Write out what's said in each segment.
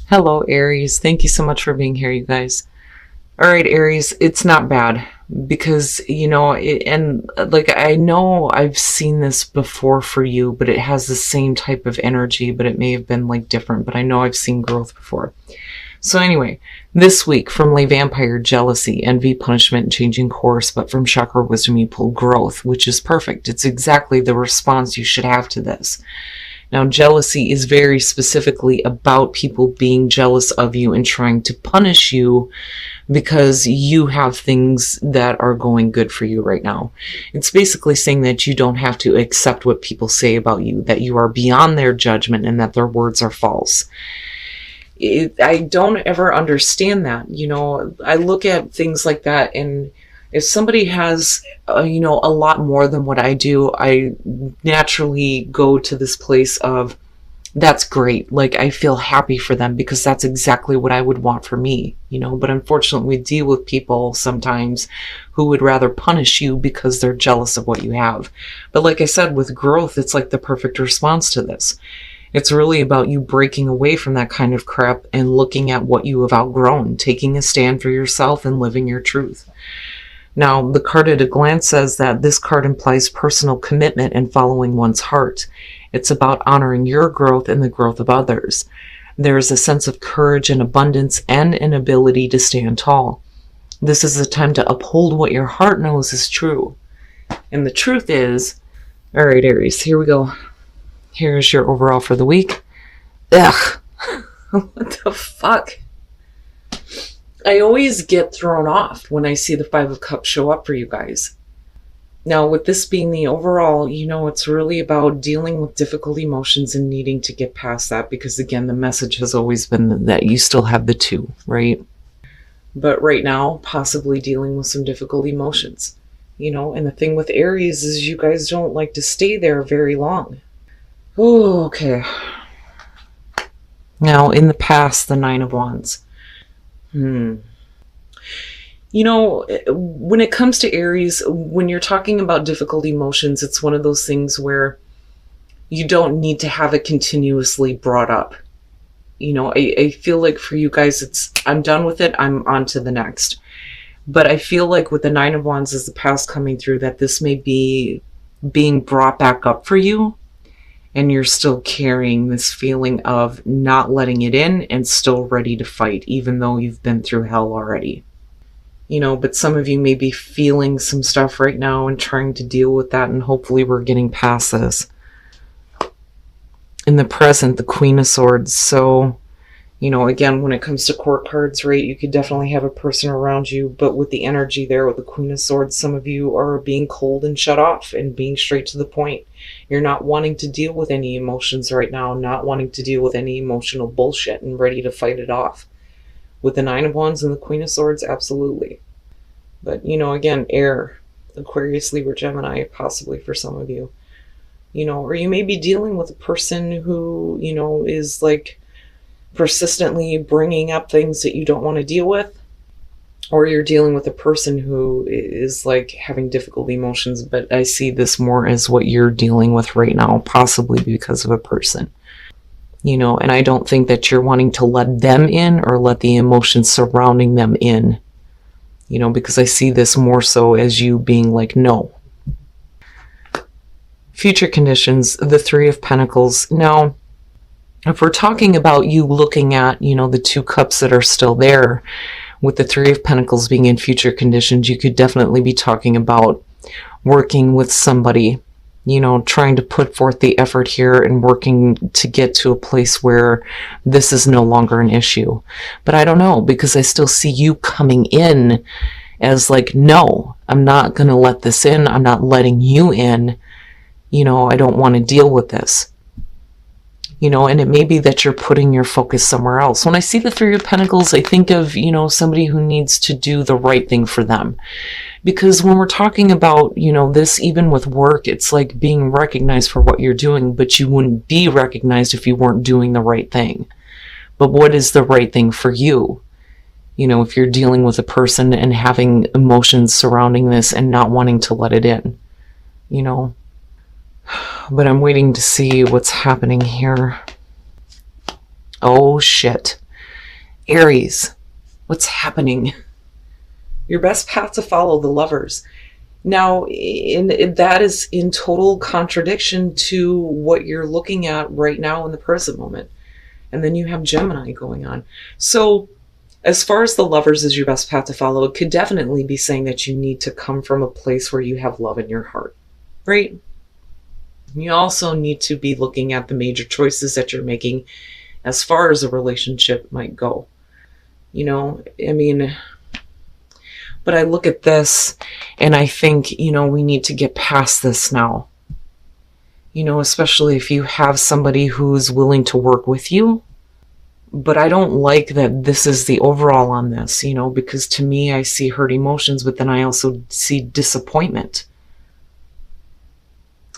Hello, Aries. Thank you so much for being here, you guys. All right, Aries, it's not bad because, I know I've seen this before for you, but it has the same type of energy, but it may have been like different, but I know I've seen growth before. So, anyway, this week from Lay Vampire, jealousy, envy, punishment, and changing course, but from Chakra Wisdom, you pull growth, which is perfect. It's exactly the response you should have to this. Now, jealousy is very specifically about people being jealous of you and trying to punish you because you have things that are going good for you right now. It's basically saying that you don't have to accept what people say about you, that you are beyond their judgment and that their words are false. I don't ever understand that. I look at things like that, and if somebody has, a lot more than what I do, I naturally go to this place of, that's great. Like, I feel happy for them because that's exactly what I would want for me, but unfortunately we deal with people sometimes who would rather punish you because they're jealous of what you have. But like I said, with growth, it's like the perfect response to this. It's really about you breaking away from that kind of crap and looking at what you have outgrown, taking a stand for yourself and living your truth. Now, the card at a glance says that this card implies personal commitment and following one's heart. It's about honoring your growth and the growth of others. There is a sense of courage and abundance and an ability to stand tall. This is a time to uphold what your heart knows is true. And the truth is, all right, Aries, here we go. Here's your overall for the week. Ugh. What the fuck? I always get thrown off when I see the Five of Cups show up for you guys. Now, with this being the overall, it's really about dealing with difficult emotions and needing to get past that because, again, the message has always been that you still have the two, right? But right now, possibly dealing with some difficult emotions, and the thing with Aries is you guys don't like to stay there very long. Oh, okay. Now, in the past, the Nine of Wands. When it comes to Aries, when you're talking about difficult emotions, it's one of those things where you don't need to have it continuously brought up. I feel like for you guys, I'm done with it. I'm on to the next. But I feel like with the Nine of Wands as the past coming through, that this may be being brought back up for you. And you're still carrying this feeling of not letting it in and still ready to fight, even though you've been through hell already. But some of you may be feeling some stuff right now and trying to deal with that, and hopefully we're getting past this. In the present, the Queen of Swords. So, again, when it comes to court cards, right, you could definitely have a person around you, but with the energy there with the Queen of Swords, some of you are being cold and shut off and being straight to the point. You're not wanting to deal with any emotions right now, not wanting to deal with any emotional bullshit and ready to fight it off. With the Nine of Wands and the Queen of Swords, absolutely. But, again, air, Aquarius, Libra, Gemini, possibly for some of you. Or you may be dealing with a person who, is like persistently bringing up things that you don't want to deal with. Or you're dealing with a person who is like having difficult emotions, but I see this more as what you're dealing with right now, possibly because of a person. And I don't think that you're wanting to let them in or let the emotions surrounding them in, because I see this more so as you being like, no. Future conditions, the Three of Pentacles. Now, if we're talking about you looking at, the two cups that are still there, with the Three of Pentacles being in future conditions, you could definitely be talking about working with somebody, trying to put forth the effort here and working to get to a place where this is no longer an issue. But I don't know, because I still see you coming in as like, no, I'm not going to let this in. I'm not letting you in. I don't want to deal with this. And it may be that you're putting your focus somewhere else. When I see the Three of Pentacles, I think of, somebody who needs to do the right thing for them. Because when we're talking about, this, even with work, it's like being recognized for what you're doing, but you wouldn't be recognized if you weren't doing the right thing. But what is the right thing for you? If you're dealing with a person and having emotions surrounding this and not wanting to let it in, But I'm waiting to see what's happening here. Oh, shit. Aries, what's happening? Your best path to follow, the Lovers. Now, that is in total contradiction to what you're looking at right now in the present moment. And then you have Gemini going on. So as far as the Lovers is your best path to follow, it could definitely be saying that you need to come from a place where you have love in your heart, right? You also need to be looking at the major choices that you're making as far as a relationship might go. But I look at this and I think, we need to get past this now. Especially if you have somebody who's willing to work with you. But I don't like that this is the overall on this, because to me, I see hurt emotions, but then I also see disappointment.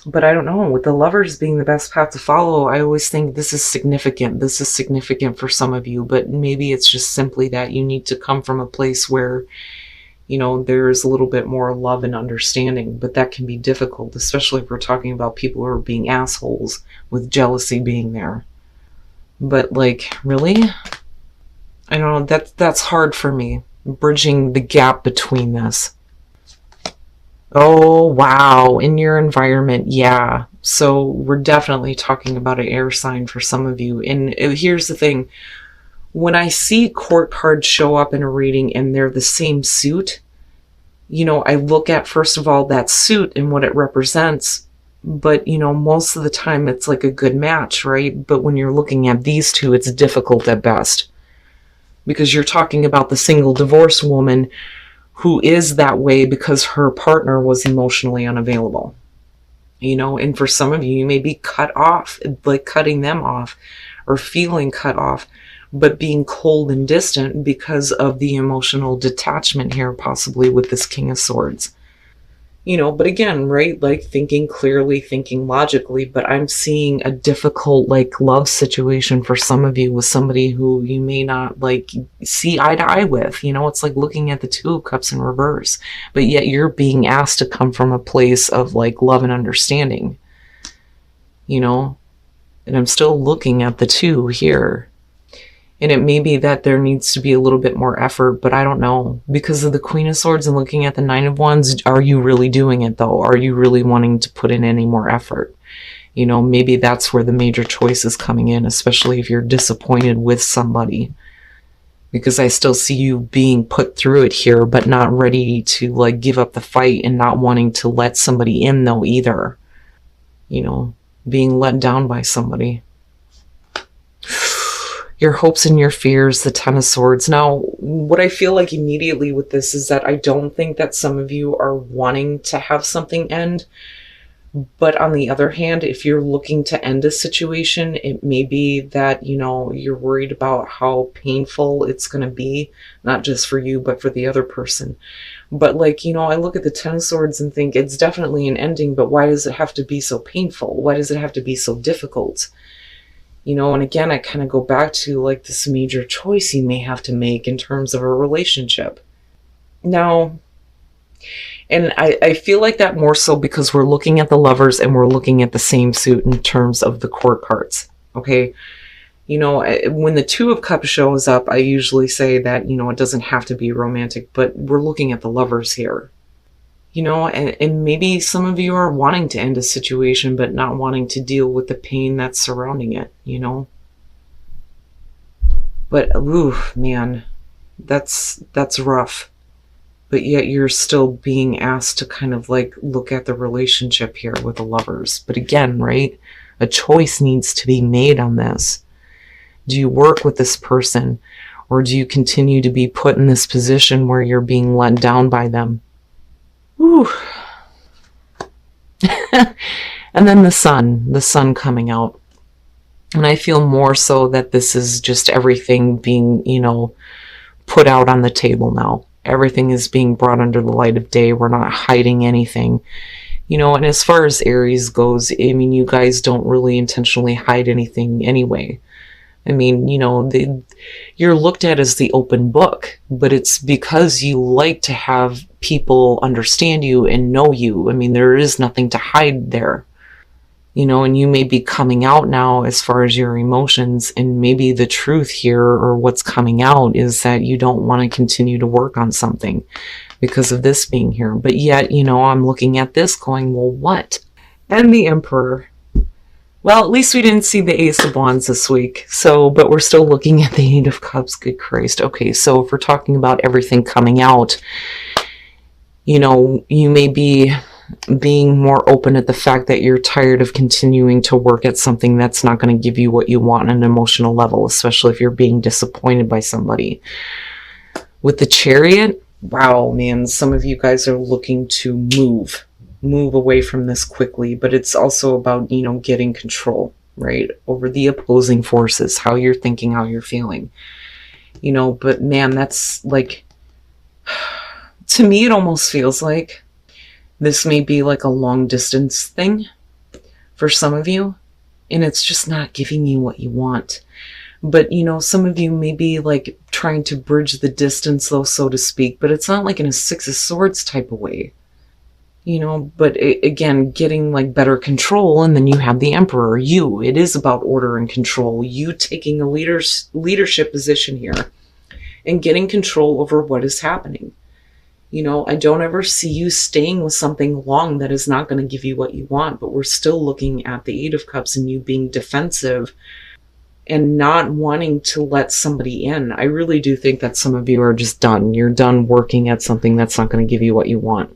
But I don't know, with the Lovers being the best path to follow, I always think this is significant. This is significant for some of you, but maybe it's just simply that you need to come from a place where, there's a little bit more love and understanding, but that can be difficult, especially if we're talking about people who are being assholes with jealousy being there. But really? I don't know, that's hard for me, bridging the gap between this. Oh, wow, in your environment, yeah. So we're definitely talking about an air sign for some of you. And here's the thing. When I see court cards show up in a reading and they're the same suit, I look at, first of all, that suit and what it represents. But, most of the time it's like a good match, right? But when you're looking at these two, it's difficult at best. Because you're talking about the single divorced woman who is that way because her partner was emotionally unavailable. And for some of you, you may be cut off, like cutting them off or feeling cut off, but being cold and distant because of the emotional detachment here, possibly with this King of Swords. But again, right, thinking clearly, thinking logically, but I'm seeing a difficult, love situation for some of you with somebody who you may not, see eye to eye with. It's like looking at the Two of Cups in reverse, but yet you're being asked to come from a place of, love and understanding, and I'm still looking at the two here. And it may be that there needs to be a little bit more effort, but I don't know. Because of the Queen of Swords and looking at the Nine of Wands, are you really doing it though? Are you really wanting to put in any more effort? Maybe that's where the major choice is coming in, especially if you're disappointed with somebody. Because I still see you being put through it here, but not ready to give up the fight and not wanting to let somebody in though either. Being let down by somebody. Your hopes and your fears, the Ten of Swords. Now, what I feel like immediately with this is that I don't think that some of you are wanting to have something end. But on the other hand, if you're looking to end a situation, it may be that, you're worried about how painful it's going to be, not just for you, but for the other person. But I look at the Ten of Swords and think it's definitely an ending, but why does it have to be so painful? Why does it have to be so difficult? And again, I kind of go back to this major choice you may have to make in terms of a relationship. Now, and I feel like that more so because we're looking at the Lovers and we're looking at the same suit in terms of the court cards. Okay. When the Two of Cups shows up, I usually say that, it doesn't have to be romantic, but we're looking at the Lovers here. And maybe some of you are wanting to end a situation, but not wanting to deal with the pain that's surrounding it, But, ooh, man, that's rough. But yet you're still being asked to kind of look at the relationship here with the Lovers. But again, right, a choice needs to be made on this. Do you work with this person, or do you continue to be put in this position where you're being let down by them? Ooh. And then the sun coming out. And I feel more so that this is just everything being, put out on the table now. Everything is being brought under the light of day. We're not hiding anything. And as far as Aries goes, you guys don't really intentionally hide anything anyway. You're looked at as the open book, but it's because you like to have people understand you and know you. There is nothing to hide there. And you may be coming out now as far as your emotions, and maybe the truth here, or what's coming out, is that you don't want to continue to work on something because of this being here. But yet, I'm looking at this going, well, what? And the Emperor. Well, at least we didn't see the Ace of Wands this week. But we're still looking at the Eight of Cups. Good Christ. Okay, so if we're talking about everything coming out, you may be being more open at the fact that you're tired of continuing to work at something that's not going to give you what you want on an emotional level, especially if you're being disappointed by somebody. With the Chariot, wow, man, some of you guys are looking to move away from this quickly, but it's also about, getting control, right, over the opposing forces, how you're thinking, how you're feeling, but man, that's like, to me, it almost feels like this may be like a long distance thing for some of you, and it's just not giving you what you want. But, some of you may be like trying to bridge the distance, though, so to speak, but it's not like in a Six of Swords type of way, but again, getting like better control. And then you have the Emperor. It is about order and control. You taking a leadership position here and getting control over what is happening. I don't ever see you staying with something long that is not going to give you what you want, but we're still looking at the Eight of Cups and you being defensive and not wanting to let somebody in. I really do think that some of you are just done. You're done working at something that's not going to give you what you want.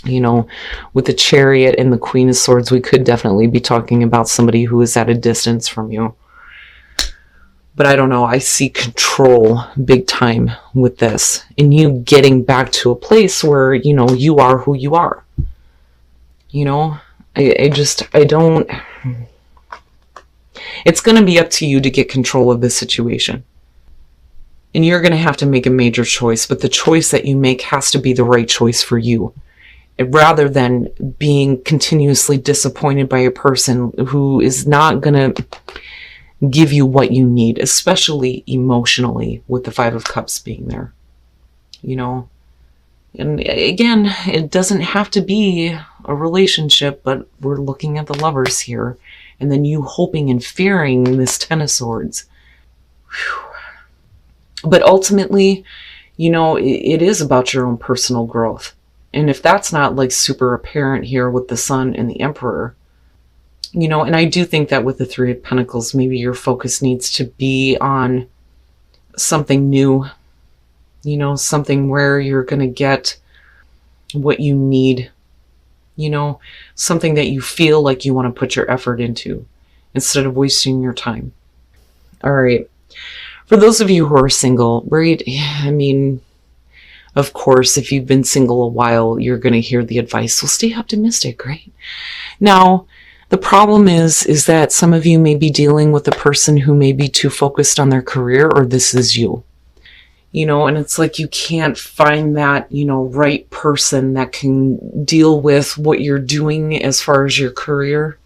With the Chariot and the Queen of Swords, we could definitely be talking about somebody who is at a distance from you. But I don't know, I see control big time with this. And you getting back to a place where, you are who you are. I don't... It's going to be up to you to get control of this situation. And you're going to have to make a major choice, but the choice that you make has to be the right choice for you. Rather than being continuously disappointed by a person who is not going to give you what you need, especially emotionally, with the Five of Cups being there. And again, it doesn't have to be a relationship, but we're looking at the Lovers here. And then you hoping and fearing this Ten of Swords. Whew. But ultimately, it is about your own personal growth. And if that's not like super apparent here with the Sun and the Emperor, and I do think that with the Three of Pentacles, maybe your focus needs to be on something new, something where you're going to get what you need, something that you feel like you want to put your effort into instead of wasting your time. All right. For those of you who are single, right? I mean, of course, if you've been single a while, you're going to hear the advice, well, stay optimistic, right? Now, the problem is that some of you may be dealing with a person who may be too focused on their career, or this is you. And it's like you can't find that, right person that can deal with what you're doing as far as your career.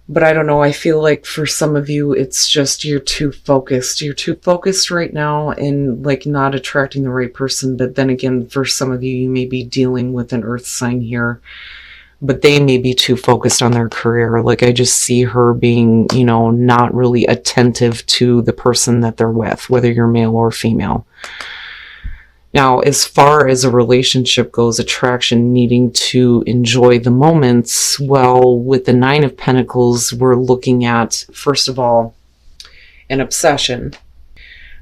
But I don't know, I feel like for some of you, it's just you're too focused. You're too focused right now and like not attracting the right person. But then again, for some of you, you may be dealing with an earth sign here. But they may be too focused on their career. Like I just see her being, not really attentive to the person that they're with, whether you're male or female. Now, as far as a relationship goes, attraction, needing to enjoy the moments, well, with the Nine of Pentacles, we're looking at, first of all, an obsession.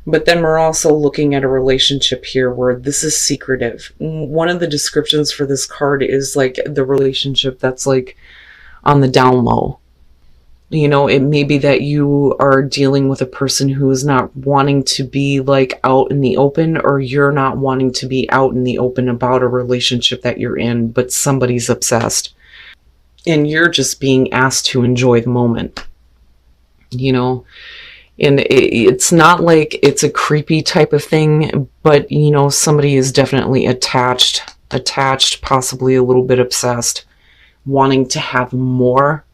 But then we're also looking at a relationship here where this is secretive. One of the descriptions for this card is like the relationship that's like on the down low. It may be that you are dealing with a person who is not wanting to be like out in the open, or you're not wanting to be out in the open about a relationship that you're in, but somebody's obsessed. And you're just being asked to enjoy the moment. And it's not like it's a creepy type of thing, but, somebody is definitely attached, possibly a little bit obsessed, wanting to have more.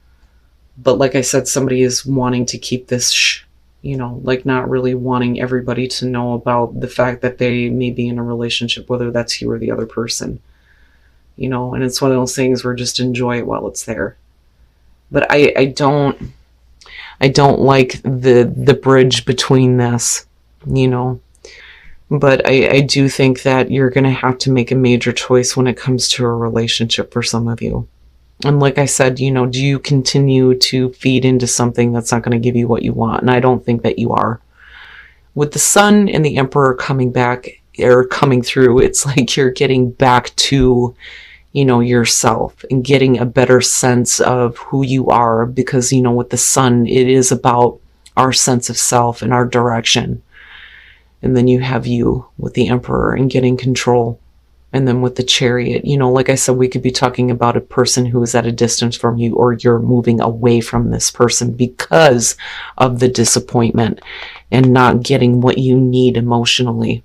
But like I said, somebody is wanting to keep this, like not really wanting everybody to know about the fact that they may be in a relationship, whether that's you or the other person. And it's one of those things where just enjoy it while it's there. But I don't like the bridge between this, you know. But I do think that you're going to have to make a major choice when it comes to a relationship for some of you. And like I said, you know, do you continue to feed into something that's not going to give you what you want? And I don't think that you are. With the Sun and the Emperor coming back or coming through, it's like you're getting back to, you know, yourself and getting a better sense of who you are, because, you know, with the Sun, it is about our sense of self and our direction. And then you have you with the Emperor and getting control. And then with the Chariot, you know, like I said, we could be talking about a person who is at a distance from you, or you're moving away from this person because of the disappointment and not getting what you need emotionally.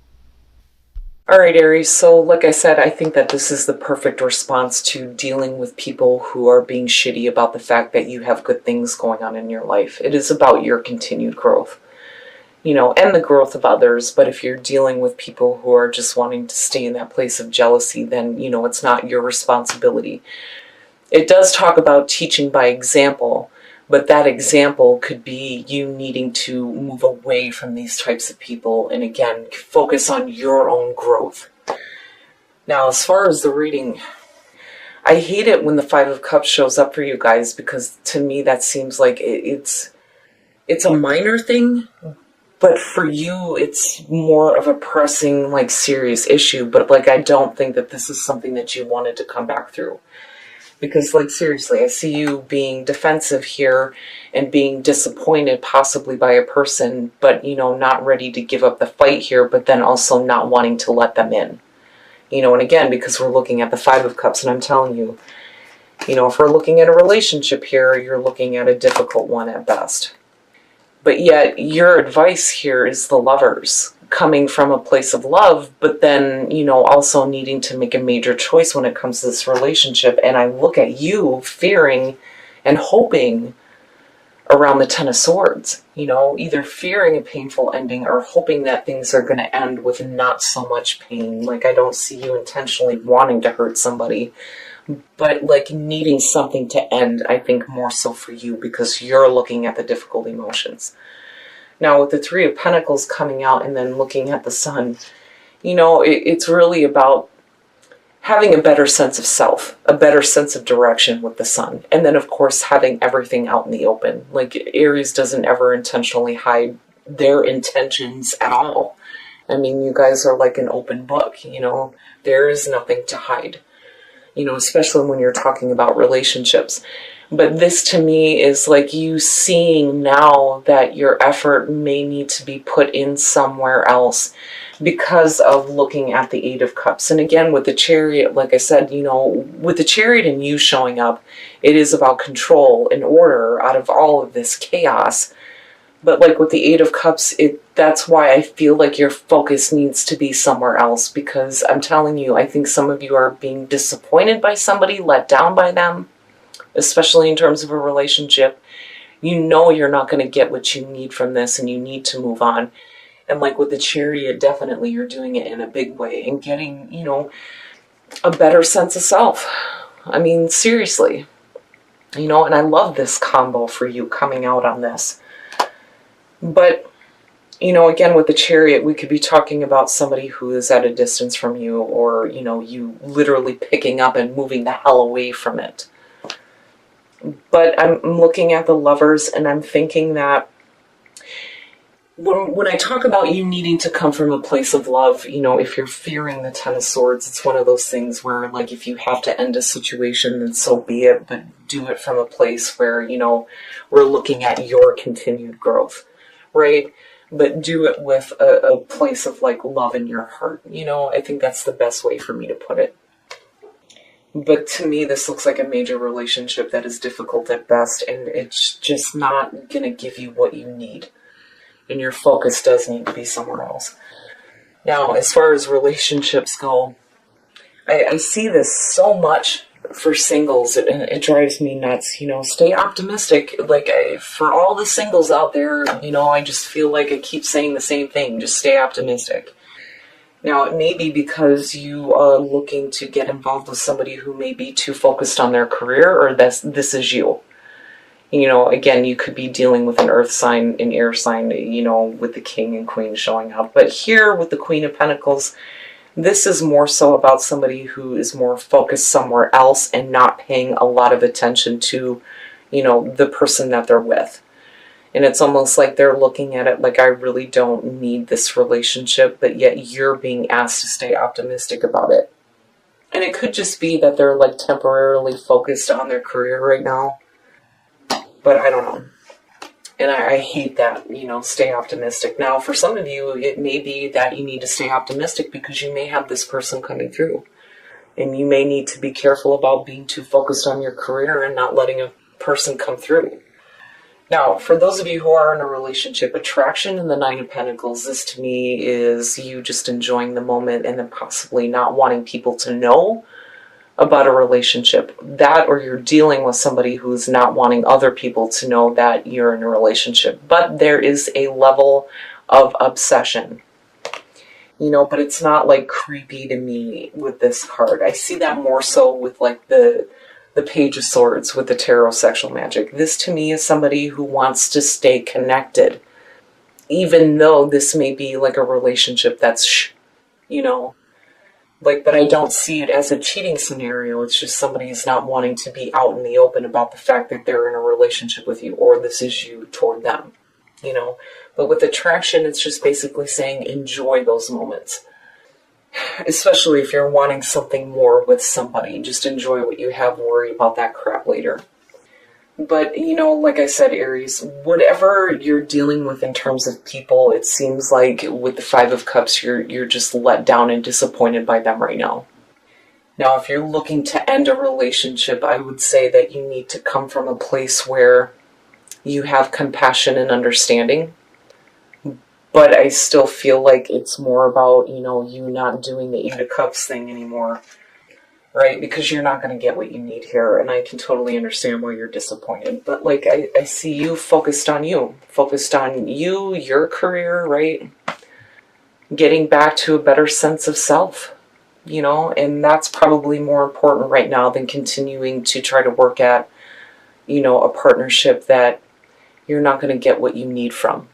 All right, Aries. So, like I said, I think that this is the perfect response to dealing with people who are being shitty about the fact that you have good things going on in your life. It is about your continued growth, you know, and the growth of others. But if you're dealing with people who are just wanting to stay in that place of jealousy, then, you know, it's not your responsibility. It does talk about teaching by example, but that example could be you needing to move away from these types of people and, again, focus on your own growth. Now, as far as the reading, I hate it when the Five of Cups shows up for you guys, because to me that seems like it's a minor thing, but for you it's more of a pressing, like, serious issue. But, like, I don't think that this is something that you wanted to come back through. Because, like, seriously, I see you being defensive here and being disappointed possibly by a person, but, you know, not ready to give up the fight here, but then also not wanting to let them in. You know, and again, because we're looking at the Five of Cups, and I'm telling you, you know, if we're looking at a relationship here, you're looking at a difficult one at best. But yet, your advice here is the Lovers, coming from a place of love, but then, you know, also needing to make a major choice when it comes to this relationship. And I look at you fearing and hoping around the Ten of Swords, you know, either fearing a painful ending or hoping that things are going to end with not so much pain. Like, I don't see you intentionally wanting to hurt somebody, but, like, needing something to end, I think, more so for you, because you're looking at the difficult emotions. Now, with the Three of Pentacles coming out and then looking at the Sun, you know, it's really about having a better sense of self, a better sense of direction with the Sun. And then, of course, having everything out in the open. Like, Aries doesn't ever intentionally hide their intentions at all. I mean, you guys are like an open book, you know. There is nothing to hide, you know, especially when you're talking about relationships. But this, to me, is like you seeing now that your effort may need to be put in somewhere else because of looking at the Eight of Cups. And again, with the Chariot, like I said, you know, with the Chariot and you showing up, it is about control and order out of all of this chaos. But, like, with the Eight of Cups, that's why I feel like your focus needs to be somewhere else, because I'm telling you, I think some of you are being disappointed by somebody, let down by them, especially in terms of a relationship. You know you're not going to get what you need from this, and you need to move on. And, like, with the Chariot, definitely you're doing it in a big way and getting, you know, a better sense of self. I mean, seriously. You know, and I love this combo for you coming out on this. But, you know, again, with the Chariot, we could be talking about somebody who is at a distance from you, or, you know, you literally picking up and moving the hell away from it. But I'm looking at the Lovers, and I'm thinking that when I talk about you needing to come from a place of love, you know, if you're fearing the Ten of Swords, it's one of those things where, like, if you have to end a situation, then so be it, but do it from a place where, you know, we're looking at your continued growth, right? But do it with a place of, like, love in your heart. You know, I think that's the best way for me to put it. But to me, this looks like a major relationship that is difficult at best, and it's just not going to give you what you need. And your focus does need to be somewhere else. Now, as far as relationships go, I see this so much for singles, and it drives me nuts. You know, stay optimistic. Like, for all the singles out there, you know, I just feel like I keep saying the same thing. Just stay optimistic. Now, it may be because you are looking to get involved with somebody who may be too focused on their career, or this is you. Again, you could be dealing with an earth sign, an air sign, with the king and queen showing up. But here with the Queen of Pentacles, this is more so about somebody who is more focused somewhere else and not paying a lot of attention to, the person that they're with. And it's almost like they're looking at it like, I really don't need this relationship, but yet you're being asked to stay optimistic about it. And it could just be that they're like temporarily focused on their career right now. But I don't know. And I hate that, stay optimistic. Now, for some of you, it may be that you need to stay optimistic because you may have this person coming through. And you may need to be careful about being too focused on your career and not letting a person come through. Now, for those of you who are in a relationship, attraction in the Nine of Pentacles, this to me is you just enjoying the moment and then possibly not wanting people to know about a relationship. That, or you're dealing with somebody who's not wanting other people to know that you're in a relationship. But there is a level of obsession. But it's not like creepy to me with this card. I see that more so with like the Page of Swords with the tarot sexual magic. This to me is somebody who wants to stay connected. Even though this may be like a relationship that's, but I don't see it as a cheating scenario. It's just somebody is not wanting to be out in the open about the fact that they're in a relationship with you or this is you toward them, But with attraction, it's just basically saying enjoy those moments. Especially if you're wanting something more with somebody. Just enjoy what you have, worry about that crap later. But, like I said, Aries, whatever you're dealing with in terms of people, it seems like with the Five of Cups, you're just let down and disappointed by them right now. Now, if you're looking to end a relationship, I would say that you need to come from a place where you have compassion and understanding. But I still feel like it's more about, you not doing the Eight of Cups thing anymore. Right? Because you're not going to get what you need here. And I can totally understand why you're disappointed. But I see you, focused on you, your career, right? Getting back to a better sense of self, and that's probably more important right now than continuing to try to work at, a partnership that you're not going to get what you need from.